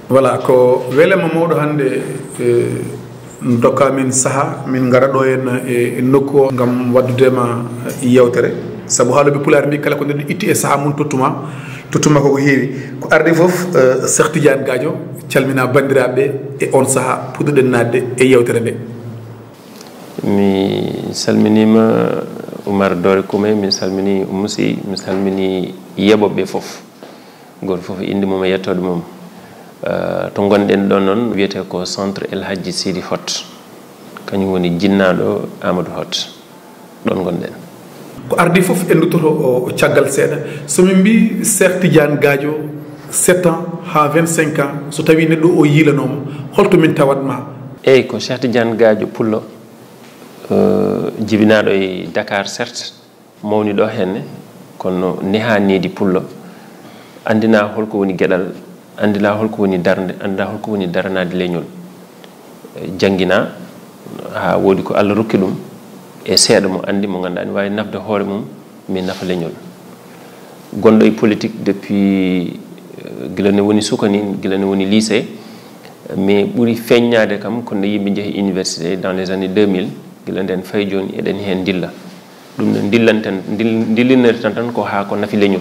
Voilà ko welema mawɗo hande dokka min saha min ngara ɗo e nokku ngam waddudema yewtere sabu haaloɓe pulaar mbi kala ko neɗɗo itti e saha mum tottuma koko heewi ko arde foof Cheikh Tidiane Gadio calmina bandiraɓe e on saha puɗɗoɗen nadde e yewtere nde. Mi salminima Oumar Dore Koumé, mi salmini Moussi, mi salmini yeɓoɓe foof goto foof inde mum e yettode mum. To gonɗen ɗo noon wiyete ko centre El Hadji Sidi Hott kañum woni jinnaɗo Amadou Hott ɗon gonɗen. Ko ardi foof en duttoto o caggal seeɗa somin mbi Cheikh Tidiane Gadio 7 ans ha 25 ans so tawi neɗɗo o yiilanoma holto min tawatma? Eyyi ko Cheikh Tidiane Gadio pullo jibinaɗo e Dakar certes mawni ɗo henne kono nehanidi pullo andina holko woni gueɗal, andina holko woni darde, andina holko woni daranade leñol, jangina ha wodi ko Allah rokki ɗum e seeɗa mo andi mo ganduɗa ne wawi nafde hoore mum mi nafa leñol. Gonɗo e politique depuis gila ne woni sukani, gila ne woni lycée, mais ɓuuri feññade kam kono yimɓe jeehi université dans les années 2000 gila nden fay joni eɗen hen dilla ɗum no dillanten dillinirten tan ko ha ko nafi leñol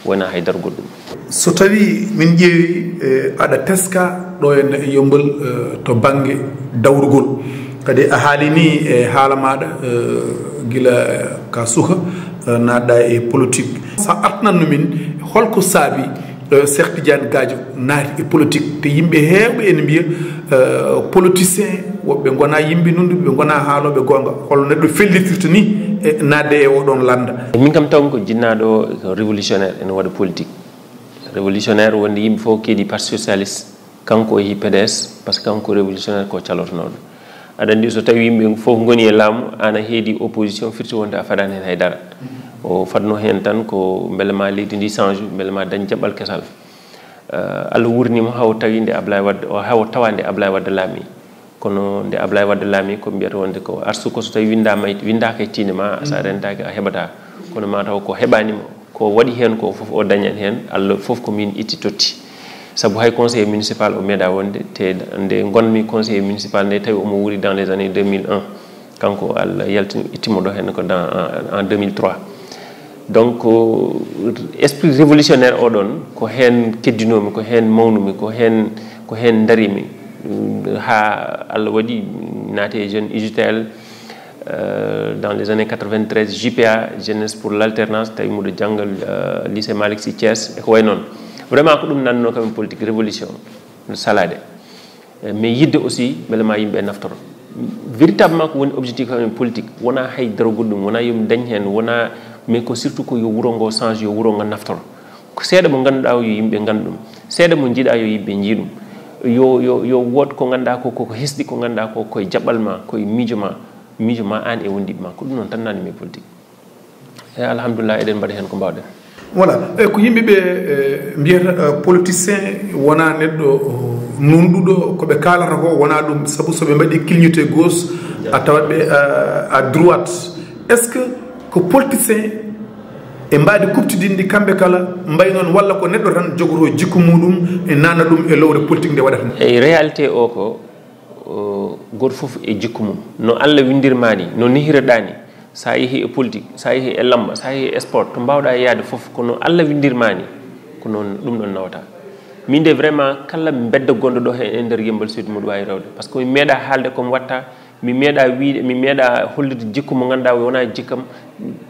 wona haydara goɗɗum. So tawi min ƴeewi aɗa teska ɗo henne e yombol to banggue dawrugol kadi a haalini e haala maɗa gila ka suka naatɗa e politique sa artananno min holko saabi Cheikh Tidiane Gadio naati e politique te yimɓe heewɓe ene mbiya politicien woɓɓe gona yimɓe nunduɓe ɓe gona haaloɓe gonga holno neɗɗo fellitirta ni e nadde e oɗon landa. Min kam taw ko jinnaɗo ko révolutionnaire ene waɗa politique. Révolutionnaire wonde yimɓe fof keeɗi parti socialiste kanko yeehi PDS par ce que kanko révolutionnaire ko calotonoɗo. Aɗa andi so tawi yimɓe fof goni e laamu ana heedi opposition firti wonde a faɗani hen haydara o fadno hen tan ko beele ma leydi ndi change beele ma dañ jaɓɓal kesal. Allah wurnima haw tawi nde Ablaye Wade o haw tawa nde Ablaye Wade laami kono nde Ablaye Wade laami ko mbiyata wonde ko arsu ko so tawi windaka e tiinde ma sa rentaki a heɓata kono ma taw ko heɓanima ko waɗi hen ko foof o dañat hen Allah foof ko min itti totti sabu hay conseiller municipal o meeɗa wonde te nde gonmi conseiller municipal nde tawi omo wuuri dans les années 2001 kanko Allah yalti ittimo ɗo hen ko en 2003. Donc esprit révolutionnaire oɗon ko hen keddinomi, ko hen mawnumi, ko hen darimi ha Allah waɗi naati e jeune UJTL dans les années 93 JPA jeunesse pour l'alternance tawi muɗo janggal lycée Malick Sy Thiès e ko way noon vraiment ko ɗum nanno kam politique révolution no salade mais yidde aussi beele ma yimɓe naftoro véritablement ko woni objectif kam politique wona hay daro goɗɗum wona yomi dañ hen wona mais ko surtout ko yo wuro ngo change yo wuro ngo naftoro ko seeɗa mo ganduɗa yo yimɓe gandu ɗum seeɗa mo jiiɗa yo yimɓe jiiɗum yo wood ko ganduɗa koko hesɗi ko ganduɗa ko koye jaɓɓal ma koye miijo ma an e wondiɓe ma ko ɗum noon tan nanimi politique e alhamdulillah eɗen mbaɗa hen ko mbawɗen. Voilà ko yimɓeɓe mbiyata politicien wona neɗɗo nunɗuɗo koɓe kalata ko wona ɗum saabu soɓe mbaɗi clignoté gauche a tawatɓe à droite est ce que ko politicien e mbaadi kuptidinde kamɓe kala mbay noon walla ko neɗɗo tan jogoto jikku muɗum e nana ɗum e lowre politique nde waɗata e réalité o ko goto foof e jikku mum no Allah windirmani no nehireɗani sa yeehi e politique sa yeehi e lamba sa yeehi e sport to mbawɗa yaade foof kono Allah windirmani ko noon ɗum ɗon nawata min de vraiment kala bedda gonɗo ɗo e nder Yeumbeul Sud muɗo wawi rewde par ce que mi meeɗa haalde komi watta mi meeɗa wiide mi meeɗa hollide jikku mo ganduɗa wona jikkam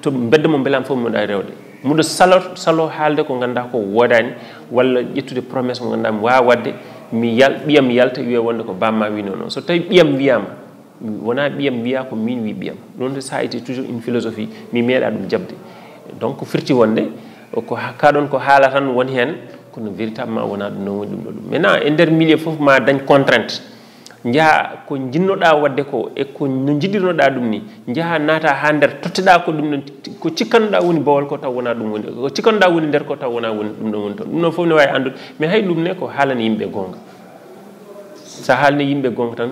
to bedda mo beelam fof muɗa rewde muɗo salo haalde ko ganduɗa ko wodani walla ƴettude promesse mo ganduɗa mi wawa wadde ɓiyam yalta wiya wonde ko bamma wi noon so tawi ɓiyam wiyama wona ɓiyam wiya ko min wi ɓiyam ɗum ça a été toujours une philosophie mi meeɗa ɗum jabde donc firti wonde ko kaɗon ko haala tan woni hen kono véritablement wona ɗum non woni ɗum ɗo ɗum maintenant e nder milieu fof ma dañ contrainte jaaha ko jinnoɗa wadde ko e ko no jiɗirnoɗa ɗum ni jaaha naata ha nder totteɗa ko ɗum ɗon ko cikkannoɗa woni bawol ko taw wona ɗum woni ko cikkannoɗa woni nder ko taw wona woni ɗum ɗon woni toon ɗum ɗon fof ne wawi andude mais hay ɗum ne ko haalani yimɓe gonga sa haalni yimɓe gonga tan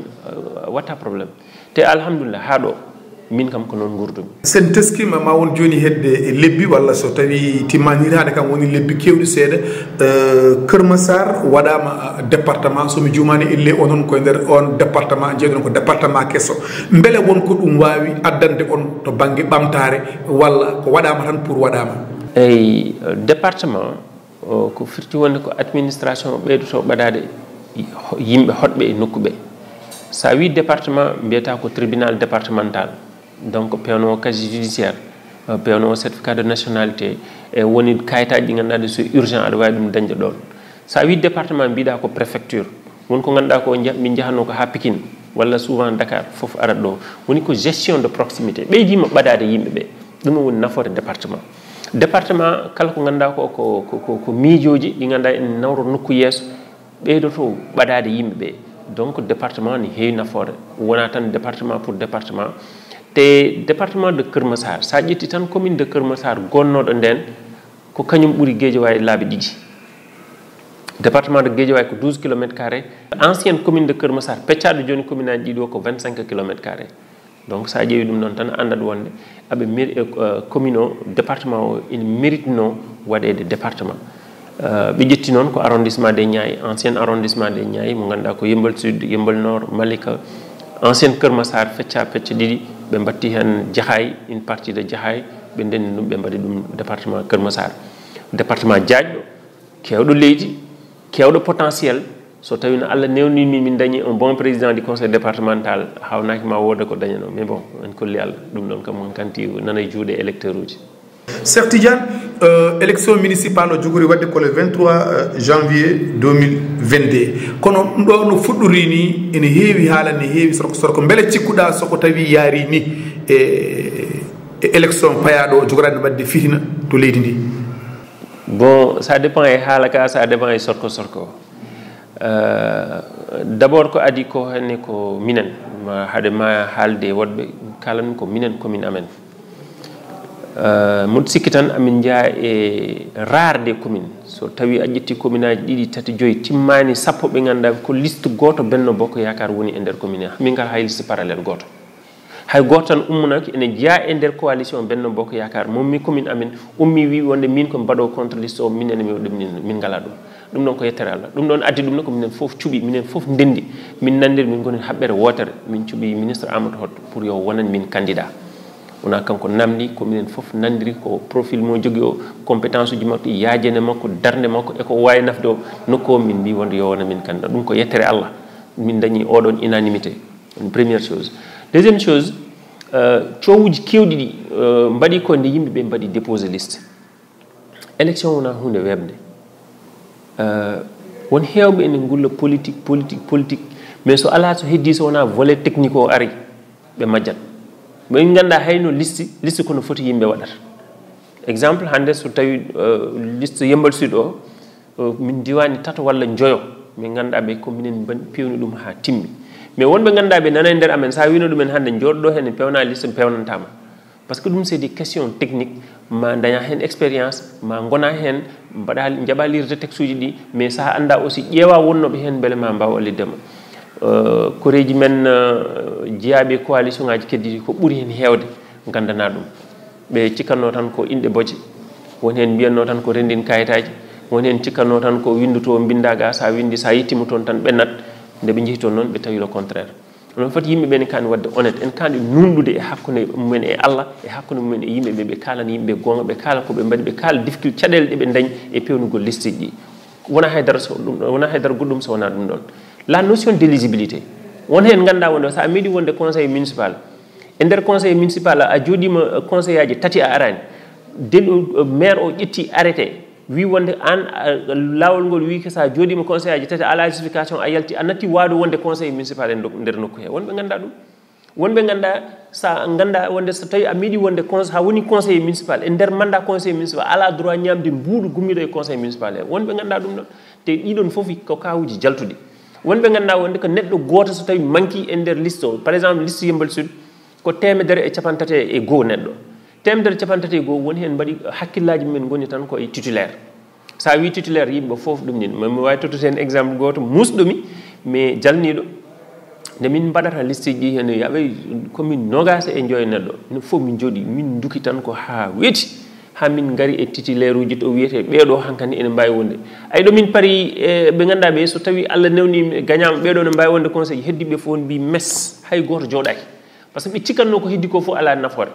watta probléme te alhamdulillah ha ɗo min kam ko non gurdumi sen teskima ma won joni hedde lebbi walla so tawi timmanirade kam woni lebbi kewɗi seeɗa Kermassar waɗama département somi jumani ille onon koye nder on département jeeɗon ko département kesso beele wonko ɗum wawi addande on to banggue ɓamtare walla ko waɗama tan pour waɗama eyi département ko firti wonde ko administration ɓeydoto ɓaɗade yimɓe hoɗɓe e nokkuɓe sa wi département mbiyata ko tribunal départemental donc pewno casier judiciaire pewno certificat de nationalité e woni kayitaji ɗi ganduɗa ɗe so urgent aɗa wawi ɗum dañde ɗon sa wi département mbiɗa ko préfecture wonko ganduɗa ko min jahanno ko ha Pikine walla souvent Dakar foof arat ɗo woni ko gestion de proximité ɓeydima ɓaɗade yimɓeɓe ɗum woni nafoore département département kala ko ganduɗa ko miijoji ɗi ganduɗa en nawro nokku yeeso ɓeydoto ɓaɗade yimɓeɓe donc département ne heewi nafoore wona tan département pour département te département de Kermassar sa ƴetti tan commune de Kermassar gonnoɗo nden ko kañum ɓuuri Guédiawaye laabi ɗiɗi département de Guédiawaye ko 12 km², ancienne commune de Kermassar peccaɗo joni commune aji ɗiɗo ko 25 km². donc sa ƴeewi ɗum ɗon tan andat wonde aɓe commune o département o ene mérite no waɗede département ɓe ƴetti noon ko arrondissement des Niayes ancien arrondissement des Niayes mo ganduɗa ko Yeumbeul Sud Yeumbeul Nord Malika ancienne Kermassar fecca ɗiɗi ɓe batti hen Jahay une partie de Jahay ɓe ndenni ɗum ɓe mbaɗi ɗum département Kermassar département Diaƴɗo kewɗo leydi kewɗo potentiel so tawi no Allah newni min dañi un bon président du conseil départemental hawnaki ma woda ko dañano mais bon en kolli Allah ɗum ɗon kam on kanti nana e juuɗe électeur uji Cheikh Tidiane élection municipale o jogori wadde ko le 23 janvier 2022 kono ɗum ɗo no fuɗɗori ni ene heewi haala ne heewi sorko beele cikkuɗa soko tawi yaari ni e élection payaɗo o jogorade wadde fitina to leydi ndi bon ça dépend e haala ka ça dépend e sorko d' abord ko adi ko henne ko minen haade ma haalde woɗɓe kalan ko minen commune amen moɗo sikki tan amin jaa e rare des communes so tawi a ƴetti commune aji ɗiɗi tati joyi timmani sappo ɓe ganduɗa ko liste goto Benno Bokk Yakar woni e nder commune min gal hay liste parallèle goto hay goto tan ummunaki ene jeeya e nder coalition Benno Bokk Yakar mommi commune amin ummi wi wonde min ko mbaɗo contre liste o min ene min ngala ɗum ɗum ɗon ko yettere Allah ɗum ɗon addi ɗum ɗon ko minen fof cuuɓi minen fof ndendi min nandir min goni haɓɓere wotere min cuuɓi ministre Amadou Hott pour yo wonan min candidat wona kanko namdi ko minen fof nandiri ko profil mo jogui o compétence uji makko yaajene makko darde makko eko wawi nafde o nokku o min mbi wonde yo wona min candidat ɗum ko yettere Allah min dañi oɗon unanimité une première chose deuxième chose coowuji kewɗi ɗi mbaɗi ko nde yimɓeɓe mbaɗi déposé liste élection wona hunde webde won hewɓe ene gulla politique mais so ala so heddi so wona volet technique o ari ɓe majjat min ganda hayno liste kono foti yimɓe waɗata exemple hande so tawi liste Yeumbeul Sud o min diwani tato walla joyo min ganda ɓe ko minen pewni ɗum ha timmi mais wonɓe ganda ɓe nana e nder amen sa wino ɗumen hande joɗɗo hen pewna liste pewnantama par ce que ɗum c'est des questions techniques ma daña hen expérience ma gona hen mbaɗa jaɓa lirde texte uji ɗi mais sa anda aussi ƴeewa wonnoɓe hen beele ma mbawa wallidema koreji men jeeyaɓe coalition ngaji keddiɗi ko ɓuuri hen hewde gandana ɗum ɓe cikkanno tan ko inɗe boje woni hen mbiyanno tan ko rendin kayitaji woni hen cikkanno tan ko winduto bindaga sa windi sa yettima toon tan ɓennat nde ɓe jeehi toon noon ɓe tawi le contraire onon foti yimɓeɓe ne kani wadde honnête en kani nunɗude e hakkude mumen e Allah e hakkude mumen e yimɓeɓe ɓe kalana yimɓeɓe gonga ɓe kala koɓe mbaɗi ɓe kala difficulté caɗele ɗe ɓe dañi e pewnugol liste ɗi wona haydara goɗɗum so wona ɗum ɗon la notion d'éligibilité won hen ganda wonde sa meeɗi wonde conseil municipal e nder conseil municipal a jooɗima conseil aji tati a arani maire o ƴetti arrêté wi wonde an lawol ngol wi ko sa jooɗima conseil aji tati ala justification a yalti a natti waado wonde conseil municipal e nder nokku he wonɓe ganda ɗum wonɓe ganda sa ganda wonde so tawi a meeɗi wonde ha woni conseil municipal e nder mandat conseil municipal ala droit ñamde mbuuɗu gummiɗo e conseil municipal he wonɓe ganda ɗum ɗon te ɗiɗon foof ko kawuji jaltuɗi wonɓe ganda wonde ko neɗɗo goto so tawi manqui e nder liste o par exemple liste Yeumbeul Sud ko 150 neɗɗo 150 woni hen mbaɗi hakkillaji men goni tan koye titulaire sa wi titulaire yimɓe foof ɗum ni mi wawi tottude hen exemple goto musɗomi mais jalniɗo nde min mbaɗata liste ji hen yaɓe komin nogase e joyi neɗɗo no fof min jooɗi min duki tan ko ha weeti ha min gari e titulaire uji to wiyete ɓeeɗo hankandi ene mbawi wonde ay ɗo min pari ɓe ganduɗa ɓe so tawi Allah newni gañama ɓeeɗo ne mbawi wonde conseil heddiɓe fof mbi mes hay goto jooɗaki par ce que ɓe cikkanno ko heddi ko fof ala nafoore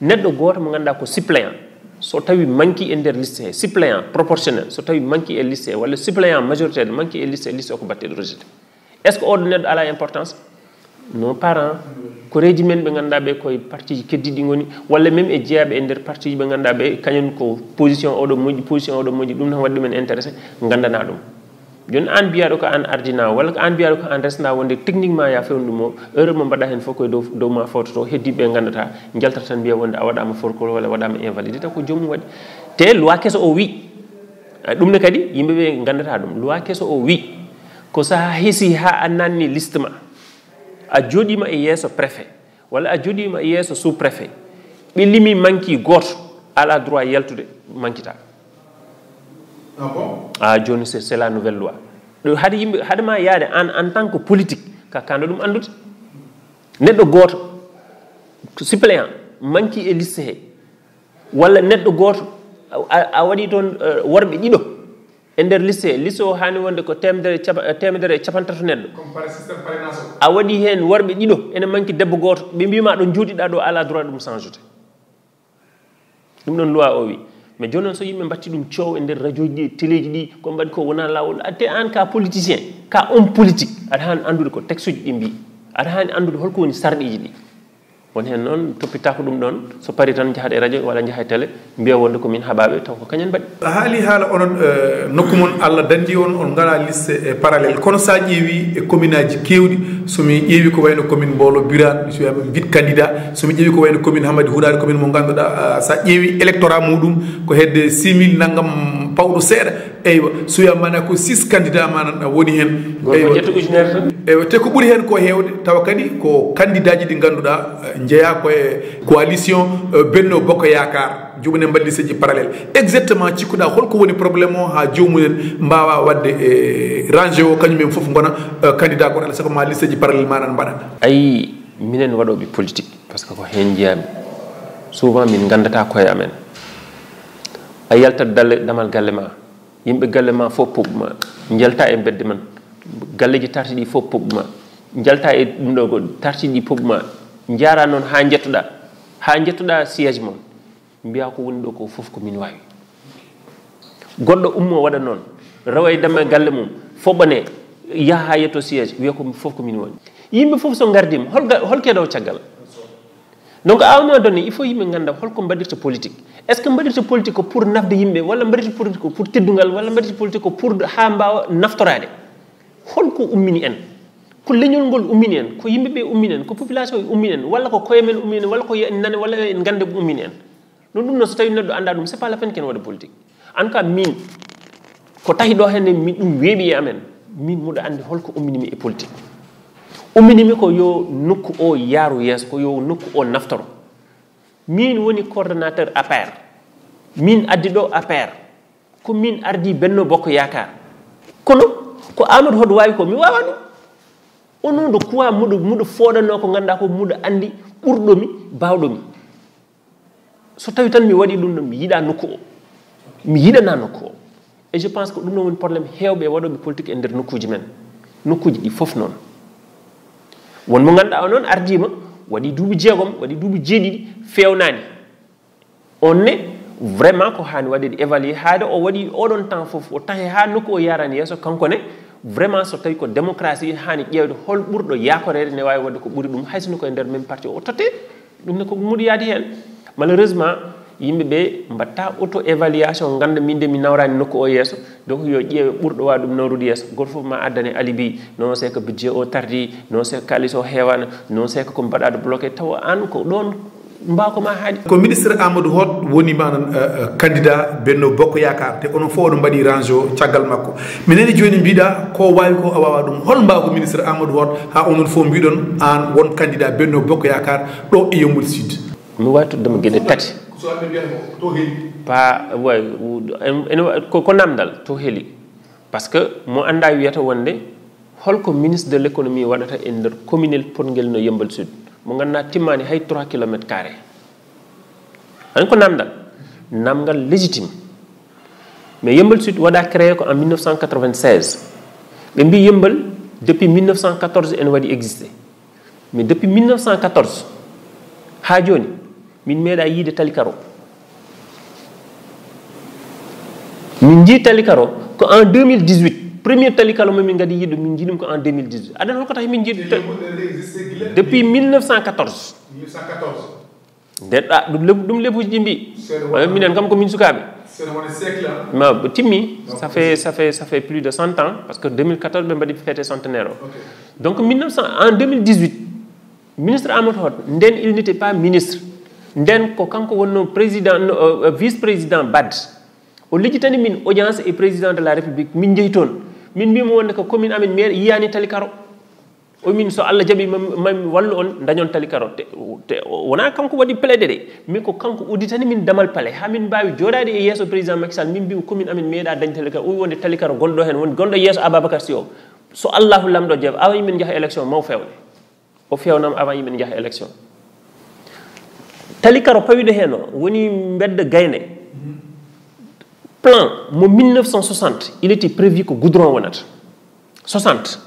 neɗɗo goto mo ganduɗa ko suppléant so tawi manki e nder liste he suppléant proportionnel so tawi manki e liste he walla suppléant majoritaire manki e liste o ko batteɗo rejeté est ce que oɗo neɗɗo ala importance non parent ko reji men ɓe ganduɗa ɓe koye parti ji keddiɗi goni walla même e jeeyaɓe e nder parti ji ɓe ganduɗa ɓe kañum ko position oɗo moƴƴi position oɗo moƴƴi ɗum tan waɗi ɗumen intéressé gandana ɗum joni an mbiyaɗo ko an ardina walla ko an mbiyaɗo ko an resna wonde techniquement ya fewnu ɗum o heure mo mbaɗa hen fof koye dow ma fawtoto heddiɓe gandata jaltata tan mbiya wonde a waɗama forcol walla waɗama invalidité ko joomum waɗi te loi kesso o wi ɗum ne kadi yimɓeɓe gandata ɗum loi kesso o wi ko sa heesi ha a nanni liste ma a jooɗima e yeeso préfet walla a jooɗima e yeeso sous préfet ɓe limi manki goto ala droit yaltude mankita ah bon joni c'est la nouvelle loi ɗo haade yimɓe haadema yaade an en tant que politique ka kanda ɗum andude neɗɗo goto suppléant manki e liste he walla neɗɗo goto a waɗi toon worɓe ɗiɗo e nder liste o hani wonde ko temedere e capantato neɗɗo a waɗi hen worɓe ɗiɗo ene manki debbo goto ɓe mbima ɗo juuɗiɗa ɗo ala droit ɗum changeude ɗum ɗon loi o wi mais joni noon so yimɓe batti ɗum coow e nder radio ji ɗi téléji ɗi ko mbaɗi ko wona lawol te an ka politicien ka homme politique aɗa hani andude ko texte uji ɗi mbi aɗa hani andude holko woni sarɗiji ɗi won hen noon toppita ko ɗum ɗon so pari tan jahat e radio walla jaha e télé mbiya wonde komin haɓaɓe taw ko kañen mbaɗi haali haala onon nokku mon Allah dandi on ngala liste e parallèle kono sa ƴeewi e commune aji kewɗi somi ƴeewi ko wayno commune Mbolo Birane mi wiyama bit candidat somi ƴeewi ko wayno commune Hamady Hourari commune mo ganduɗa sa ƴeewi électorat muɗum ko hedde 6000 naggam pawɗo seeɗa eywa so wiyama ko 6 candidat manan woni hen eywa te ko ɓuuri hen ko hewde tawa kadi ko candidat ji ɗi ganduɗa jeeya koye coalition Benno Bokk Yakar jomumen mbaɗi listeji parallèle exactement cikkuɗa holko woni probléme o ha jomumen mbawa wadde rangé o kañumen foof gona candidat goɗo ala sago ma listeji parallèle manan mbaɗa ayi minen waɗoɓe politique par ce que ko hen jeyami souvent min gandata koye amen a yaltat damal galle ma yimɓe galle ma fof poɓɓuma jalta e bedde man galleji tarti ɗi fof poɓɓuma jalta e ɗum ɗo tarti ɗi poɓɓuma jara noon ha jettoɗa siège mon mbiya ko woni ɗo ko fof ko min wawi goɗɗo ummo waɗa noon rawa e damme galle mum foɓane yaha ha yetto siège wiya ko fof ko min woni yimɓe fof so gardima hol keɗowo caggal donc à un moment donné il faut yimɓe ganda holko mbaɗirta politique est ce que mbaɗirta politique ko pour nafde yimɓe walla mbaɗirta politique ko pour teddugal walla mbaɗirta politique ko pour ha mbawa naftorade holko ummini en ko leñol ngol ummini en ko yimɓeɓe ummini en ko population e ummini en walla ko koye men ummini en walla ko nane walla en gande ko ummini en non ɗum noon so tawi neɗɗo anda ɗum c'est pas la peine ken waɗa politique en tout cas min ko tahi ɗo henne min ɗum weeɓi e amen min muɗa andi holko umminimi e politique umminimi ko yo nokku o yaaru yeeso ko yo nokku o naftoro min woni coordonnateur APR min addi ɗo APR ko min ardi Benno Bokk Yakar kono ko Amadou Hod wawi ko mi wawa ɗum onon ɗo kuwa muɗo fooɗano ko ganduɗa ko muɗo andi ɓurɗomi bawɗomi so tawi tan mi waɗi ɗum ɗo mi yiɗa nokku o mi yiɗana nokku o et je pense que ɗum ɗon woni probléme hewɓe waɗoɓe politique e nder nokkuji men nokkuji ɗi fof noon wonmo ganduɗa o noon ardima waɗi duuɓi jeegom waɗi duuɓi jeeɗiɗi fewnani on ne vraiment ko hani waɗede évalué haade o waɗi oɗon temps fof o tahi ha nokku o yarani yeeso kanko ne vraiment so tawi ko démocratie hani ƴewde hol ɓurɗo yakorede ne wawi wadde ko ɓuuri ɗum haysino koye nder même parti o totte ɗum ne ko muɗo yaadi hen malheureusement yimɓeɓe mbatta auto évaluation ganda min de mi nawrani nokku o yeeso donc yo ƴeewe ɓurɗo wa ɗum nawrude yeeso goto foof ma addane alibi non c'est que budget o tardi non c'est que kalis o heewano non c'est que ko mbaɗaɗo bloqué tawa an ko ɗon mbakoma haaɗi ko ministre Amadou Hott woni manan candidat Benno Bokk Yakar te onon fof oɗo mbaɗi range o caggal makko minene joni mbiɗa ko wawi ko a wawa ɗum hol mbaw ko ministre Amadou Hott ha onon fof mbiɗon an won candidat Benno Bokk Yakar ɗo e Yeumboul Sud mi wawi toddema gueɗe tati pa way ko namdal to heeli par ce que mo anda wiyata wonde holko ministre de l'économie waɗata e nder communal potngel no Yeumbeul Sud mo ganduɗa timmani hay 3 kilomètres carré an ko namdal légitime mais Yeumbeul Sud waɗa créé ko en 1996 ɓe mbi Yeumbeul depuis 1914 en waɗi existé mais depuis 1914 ha joni min meeɗa yiide tali karo min jii tali karo ko en 2018 premier tali karo momin gadi yiiɗo min jiiɗum ko en 2018 aɗa holko tawi min jiiɗi depuis 1914 ndeɗɗa ɗum lebuji ɗi mbi minen kam ko min sukaɓe ma timmi ça fait plus de 100 ans parce que 2014 ɓe mbaɗi fêté centenaire o donc en 2018 ministre Amadou Hott nden il n'était pas ministre nden ko kanko wonno président vice président BAD o lijjitani min audience et président de la république min jeeyi toon min mbimo wonde ko commune amen maire yiyani tali karo o min so Allah jaɓi mami wallu on dañon tali karo te wona kanko waɗi plaidé de mais ko kanko udditani min damal palais ha min mbawi joɗade e yesso président Macky Sall min mbimo commune amen meeɗa dañ tali karo o wi wonde tali karo gonɗo hen woni gonɗo yesso Ababacar Sy o so Allahu lamɗo jeeɓa awa yimin jaaha élection maw fewne o fewnam avant yimin jaaha élection tali karo pawiɗo hen o woni mbedda Gaynde plan mo 1960 il était prévu ko goudron wonata 60